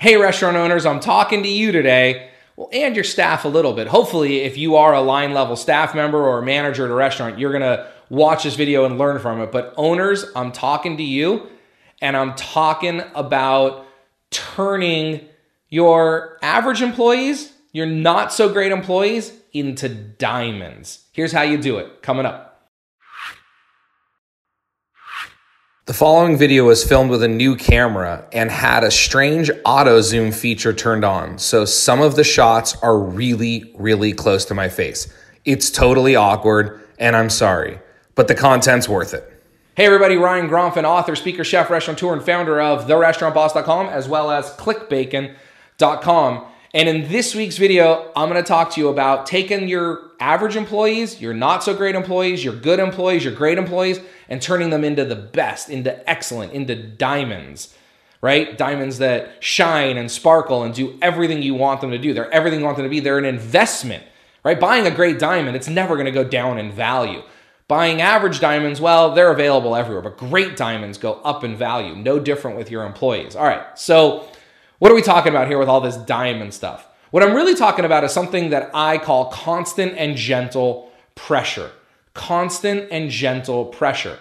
Hey restaurant owners, I'm talking to you today, well, and your staff a little bit. Hopefully, if you are a line level staff member or a manager at a restaurant, you're gonna watch this video and learn from it. But owners, I'm talking to you, and I'm talking about turning your average employees, your not so great employees, into diamonds. Here's how you do it, coming up. The following video was filmed with a new camera and had a strange auto zoom feature turned on. So some of the shots are really close to my face. It's totally awkward and I'm sorry, but the content's worth it. Hey everybody, Ryan Gromfin, author, speaker, chef, restaurateur, and founder of TheRestaurantBoss.com as well as ClickBacon.com. And in this week's video, I'm gonna talk to you about taking your average employees, your not so great employees, your good employees, your great employees, and turning them into the best, into excellent, into diamonds, right? Diamonds that shine and sparkle and do everything you want them to do. They're everything you want them to be. They're an investment, right? Buying a great diamond, it's never gonna go down in value. Buying average diamonds, well, they're available everywhere, but great diamonds go up in value. No different with your employees. All right, so what are we talking about here with all this diamond stuff? What I'm really talking about is something that I call constant and gentle pressure. Constant and gentle pressure.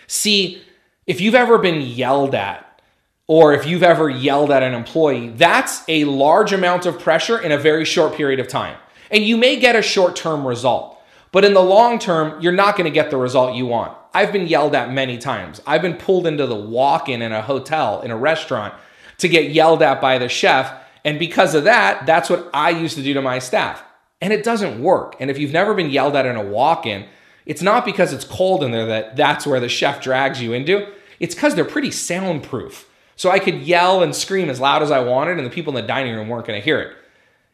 See, if you've ever been yelled at, or if you've ever yelled at an employee, that's a large amount of pressure in a very short period of time. And you may get a short-term result, but in the long term, you're not going to get the result you want. I've been yelled at many times. I've been pulled into the walk-in in a hotel, in a restaurant, to get yelled at by the chef. And because of that, that's what I used to do to my staff. And it doesn't work. And if you've never been yelled at in a walk-in, it's not because it's cold in there that's where the chef drags you into. It's because they're pretty soundproof. So I could yell and scream as loud as I wanted and the people in the dining room weren't going to hear it.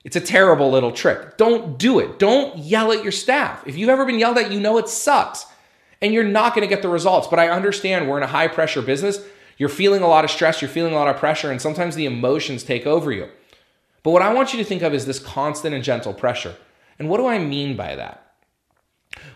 It's a terrible little trick. Don't do it. Don't yell at your staff. If you've ever been yelled at, you know it sucks. And you're not going to get the results. But I understand we're in a high-pressure business. You're feeling a lot of stress, you're feeling a lot of pressure, and sometimes the emotions take over you. But what I want you to think of is this constant and gentle pressure. And what do I mean by that?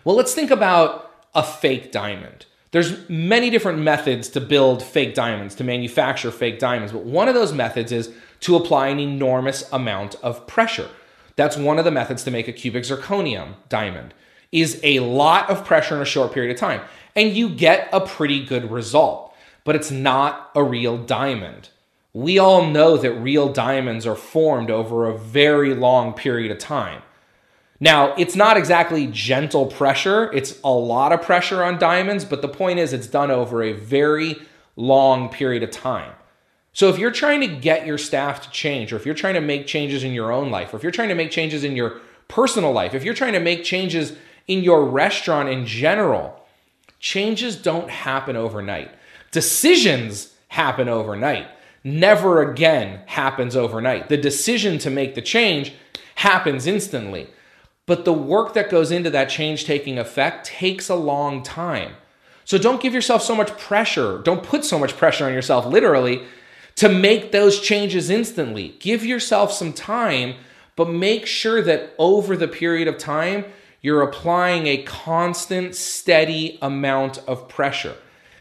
Well, let's think about a fake diamond. There's many different methods to build fake diamonds, to manufacture fake diamonds, but one of those methods is to apply an enormous amount of pressure. That's one of the methods to make a cubic zirconium diamond, is a lot of pressure in a short period of time. And you get a pretty good result. But it's not a real diamond. We all know that real diamonds are formed over a very long period of time. Now, it's not exactly gentle pressure. It's a lot of pressure on diamonds, but the point is it's done over a very long period of time. So if you're trying to get your staff to change, or if you're trying to make changes in your own life, or if you're trying to make changes in your personal life, if you're trying to make changes in your restaurant in general, changes don't happen overnight. Decisions happen overnight. Never again happens overnight. The decision to make the change happens instantly. But the work that goes into that change taking effect takes a long time. So don't give yourself so much pressure. Don't put so much pressure on yourself, literally, to make those changes instantly. Give yourself some time, but make sure that over the period of time, you're applying a constant, steady amount of pressure.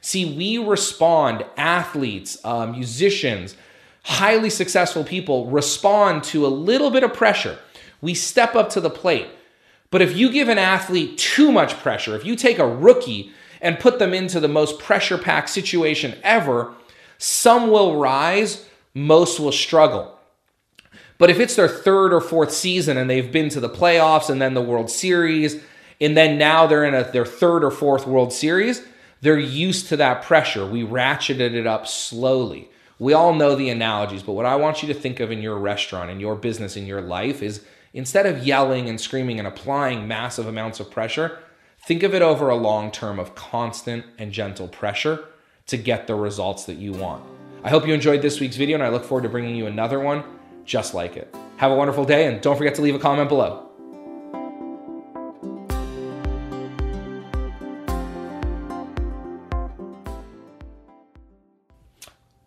See, we respond, athletes, musicians, highly successful people respond to a little bit of pressure. We step up to the plate. But if you give an athlete too much pressure, if you take a rookie and put them into the most pressure-packed situation ever, some will rise, most will struggle. But if it's their third or fourth season and they've been to the playoffs and then the World Series, and then now they're in their third or fourth World Series, they're used to that pressure. We ratcheted it up slowly. We all know the analogies, but what I want you to think of in your restaurant, in your business, in your life is instead of yelling and screaming and applying massive amounts of pressure, think of it over a long term of constant and gentle pressure to get the results that you want. I hope you enjoyed this week's video and I look forward to bringing you another one just like it. Have a wonderful day and don't forget to leave a comment below.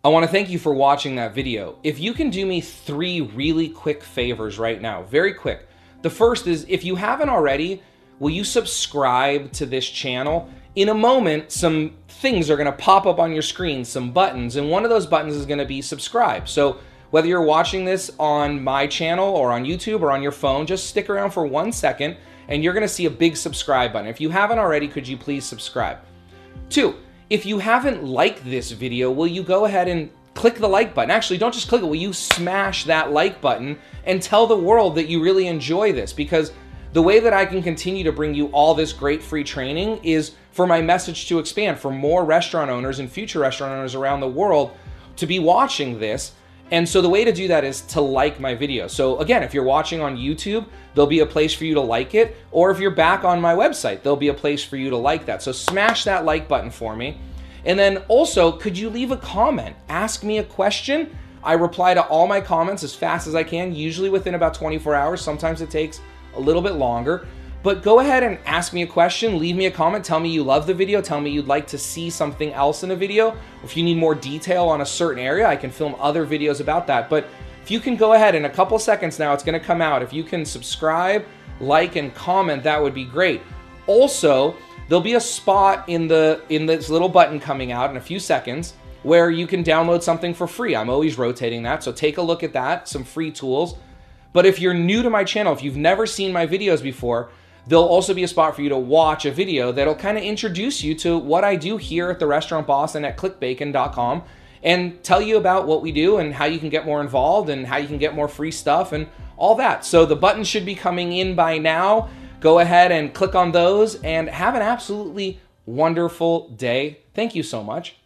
I want to thank you for watching that video. If you can do me 3 really quick favors right now, very quick. The first is, if you haven't already, will you subscribe to this channel? in a moment, some things are gonna pop up on your screen, some buttons, and one of those buttons is gonna be subscribe. So whether you're watching this on my channel or on YouTube or on your phone, just stick around for 1 second and you're gonna see a big subscribe button. If you haven't already, could you please subscribe? 2, if you haven't liked this video, will you go ahead and click the like button? Actually, don't just click it, will you smash that like button and tell the world that you really enjoy this? Because the way that I can continue to bring you all this great free training is for my message to expand, for more restaurant owners and future restaurant owners around the world to be watching this. And so the way to do that is to like my video. So again, if you're watching on YouTube, there'll be a place for you to like it. Or if you're back on my website, there'll be a place for you to like that. So smash that like button for me. And then also, could you leave a comment? Ask me a question. I reply to all my comments as fast as I can, usually within about 24 hours. Sometimes it takes a little bit longer. But go ahead and ask me a question, leave me a comment, tell me you love the video, tell me you'd like to see something else in a video. If you need more detail on a certain area, I can film other videos about that. But if you can go ahead in a couple seconds now, it's gonna come out. If you can subscribe, like, and comment, that would be great. Also, there'll be a spot in this little button coming out in a few seconds where you can download something for free. I'm always rotating that, so take a look at that, some free tools. But if you're new to my channel, if you've never seen my videos before, there'll also be a spot for you to watch a video that'll kind of introduce you to what I do here at the Restaurant Boss and at clickbacon.com and tell you about what we do and how you can get more involved and how you can get more free stuff and all that. So the buttons should be coming in by now. Go ahead and click on those and have an absolutely wonderful day. Thank you so much.